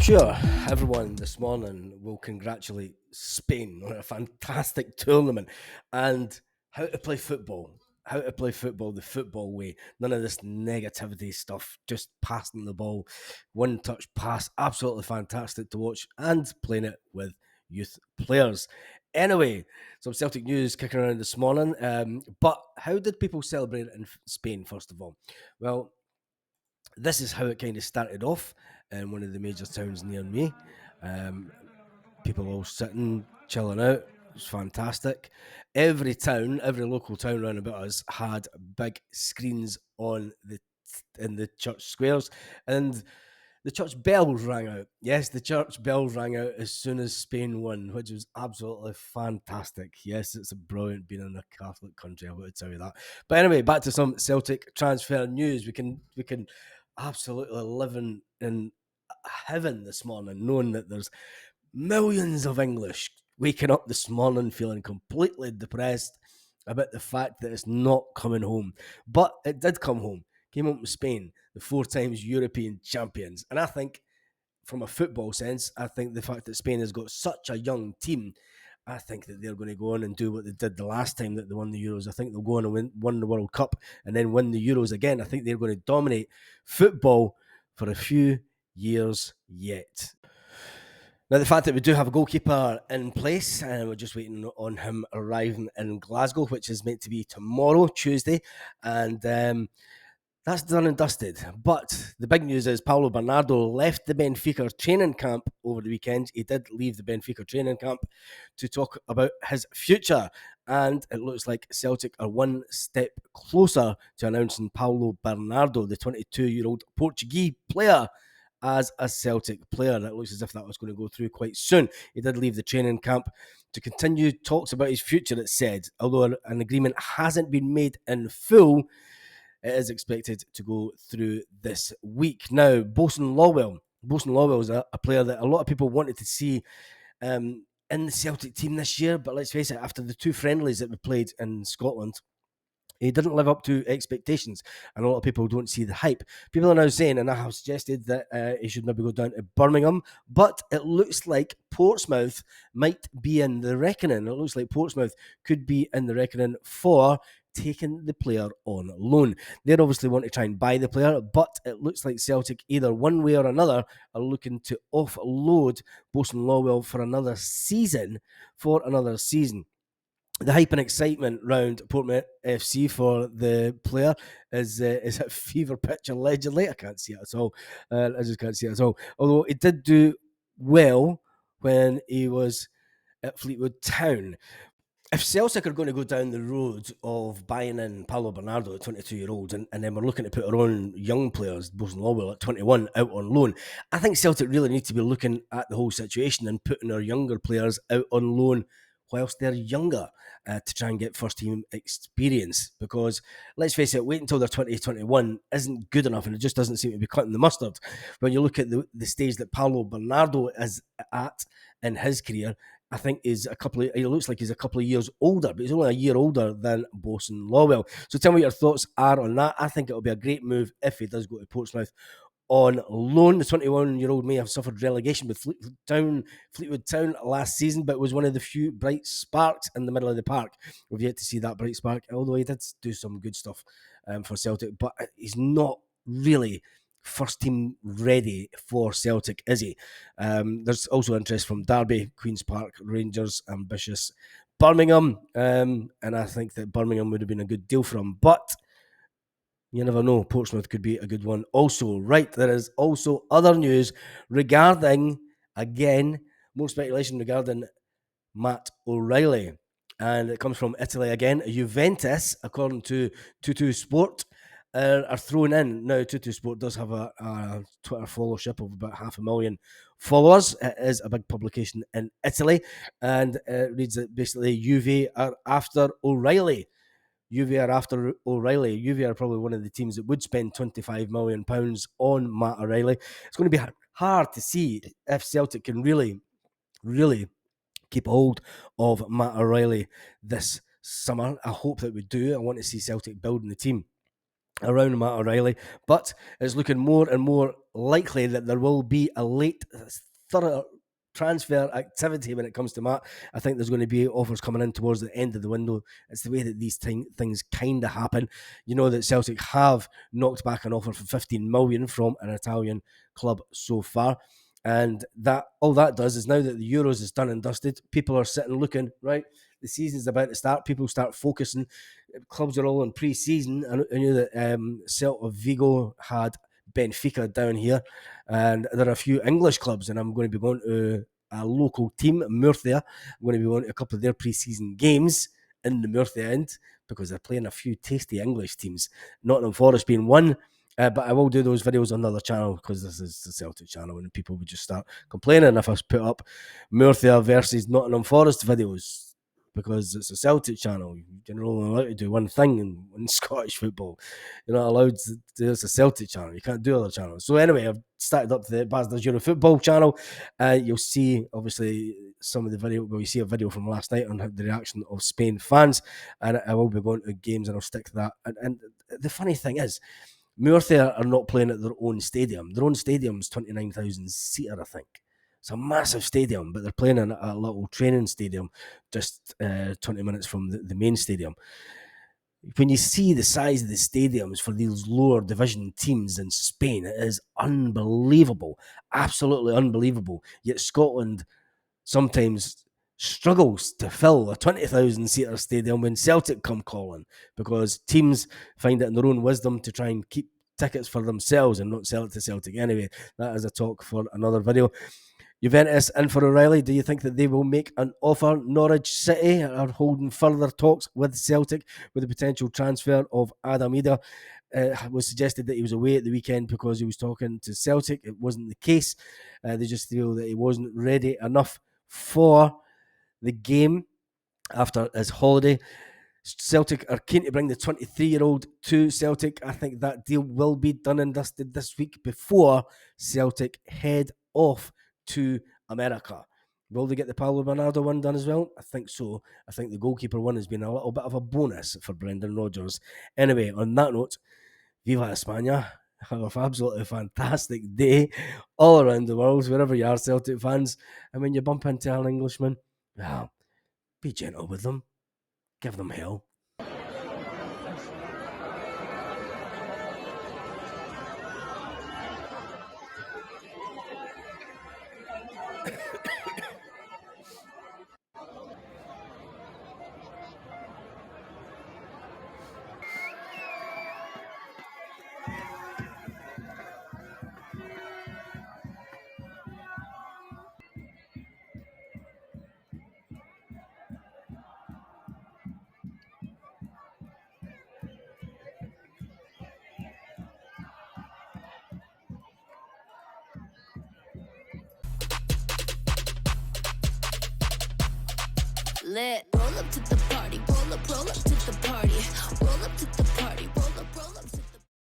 sure everyone this morning will congratulate Spain on a fantastic tournament and how to play football. How to play football the football way. None of this negativity stuff, just passing the ball, one touch pass. Absolutely fantastic to watch and playing it with youth players. Anyway, some Celtic news kicking around this morning. But how did people celebrate it in Spain, first of all? Well, this is how it kind of started off in one of the major towns near me. Um, People all sitting, chilling out. It was fantastic. Every local town round about us had big screens on the in the church squares, and the church bells rang out. Yes, the church bells rang out as soon as Spain won, which was absolutely fantastic. Yes, it's a brilliant being in a Catholic country, I would tell you that. But anyway, back to some Celtic transfer news. We can absolutely live in heaven this morning, knowing that there's millions of English waking up this morning feeling completely depressed about the fact that it's not coming home. But it did come home. Came home to Spain, the 4 times European champions. And I think, from a football sense, I think the fact that Spain has got such a young team, I think that they're going to go on and do what they did the last time that they won the Euros. I think they'll go on and win the World Cup and then win the Euros again. I think they're going to dominate football for a few years yet. Now, the fact that we do have a goalkeeper in place, and we're just waiting on him arriving in Glasgow, which is meant to be tomorrow, Tuesday, and that's done and dusted. But the big news is Paulo Bernardo left the Benfica training camp over the weekend. He did leave the Benfica training camp to talk about his future, and it looks like Celtic are one step closer to announcing Paulo Bernardo, the 22-year-old Portuguese player, as a Celtic player. It looks as if that was going to go through quite soon. He did leave the training camp to continue talks about his future, it said. Although an agreement hasn't been made in full, it is expected to go through this week. Now, Bosun Lawell. Bosun Lawell is a player that a lot of people wanted to see in the Celtic team this year, but let's face it, after the 2 friendlies that we played in Scotland, he didn't live up to expectations, and a lot of people don't see the hype. People are now saying, and I have suggested that he should maybe go down to Birmingham, but it looks like Portsmouth might be in the reckoning. It looks like Portsmouth could be in the reckoning for taking the player on loan. They'd obviously want to try and buy the player, but it looks like Celtic, either one way or another, are looking to offload Bosun Lawell for another season. The hype and excitement round Portsmouth FC for the player is at fever pitch allegedly. I can't see it at all. I just can't see it at all. Although it did do well when he was at Fleetwood Town. If Celtic are going to go down the road of buying in Paulo Bernardo at 22-year-old, and then we're looking to put our own young players, Bosun Lawell at 21, out on loan, I think Celtic really need to be looking at the whole situation and putting our younger players out on loan whilst they're younger, to try and get first-team experience. Because, let's face it, wait until they're 20, 21 isn't good enough, and it just doesn't seem to be cutting the mustard. When you look at the stage that Paulo Bernardo is at in his career, I think he looks like he's a couple of years older, but he's only a year older than Bosun Lawell. So tell me what your thoughts are on that. I think it'll be a great move if he does go to Portsmouth on loan. The 21-year-old may have suffered relegation with Fleetwood Town last season, but was one of the few bright sparks in the middle of the park. We've yet to see that bright spark, although he did do some good stuff for Celtic, but he's not really first team ready for Celtic, is he? There's also interest from Derby, Queen's Park, Rangers, ambitious Birmingham, and I think that Birmingham would have been a good deal for him, but you never know. Portsmouth could be a good one also. Right, there is also other news regarding, again, more speculation regarding Matt O'Reilly. And it comes from Italy again. Juventus, according to Tutu Sport, are thrown in. Now, Tutu Sport does have a Twitter followership of about 500,000 followers. It is a big publication in Italy. And it reads that basically Juve are after O'Reilly. Juve are after O'Reilly. Juve are probably one of the teams that would spend £25 million on Matt O'Reilly. It's going to be hard to see if Celtic can really, really keep a hold of Matt O'Reilly this summer. I hope that we do. I want to see Celtic building the team. around Matt O'Reilly, but it's looking more and more likely that there will be a late thorough transfer activity when it comes to Matt. I think there's going to be offers coming in towards the end of the window. It's the way that these things kind of happen. You know that Celtic have knocked back an offer for 15 million from an Italian club so far. And that all that does is, now that the Euros is done and dusted, people are sitting looking, right? The season's about to start. People start focusing. Clubs are all in pre-season. I knew that Celta Vigo had Benfica down here, and there are a few English clubs, and I'm going to be going to a local team, Murcia. I'm going to be going to a couple of their pre-season games in the Murcia end, because they're playing a few tasty English teams, Nottingham Forest being one. But I will do those videos on another channel, because this is the Celtic channel, and people would just start complaining if I put up Murcia versus Nottingham Forest videos, because it's a Celtic channel. You're only allowed to do one thing in Scottish football. You're not allowed to do. It's a Celtic channel. You can't do other channels. So anyway, I've started up the Bastards Euro Football channel. You'll see, obviously, some of the video. Well, you see a video from last night on the reaction of Spain fans, and I will be going to games, and I'll stick to that. And the funny thing is, Murcia are not playing at their own stadium. Their own stadium is 29,000 seater, I think. It's a massive stadium, but they're playing in a little training stadium just 20 minutes from the main stadium. When you see the size of the stadiums for these lower division teams in Spain, it is unbelievable, absolutely unbelievable. Yet Scotland sometimes struggles to fill a 20,000 seater stadium when Celtic come calling, because teams find it in their own wisdom to try and keep tickets for themselves and not sell it to Celtic. Anyway, that is a talk for another video. Juventus in for O'Reilly. Do you think that they will make an offer? Norwich City are holding further talks with Celtic with the potential transfer of Adam Ida. It was suggested that he was away at the weekend because he was talking to Celtic. It wasn't the case. They just feel that he wasn't ready enough for the game after his holiday. Celtic are keen to bring the 23-year-old to Celtic. I think that deal will be done and dusted this week before Celtic head off to America. Will they get the Paulo Bernardo one done as well? I think so. I think the goalkeeper one has been a little bit of a bonus for Brendan Rodgers. Anyway, on that note, Viva España. Have an absolutely fantastic day all around the world, wherever you are, Celtic fans. And when you bump into an Englishman, well, be gentle with them. Give them hell. Lit. Roll up to the party, roll up to the party, roll up to the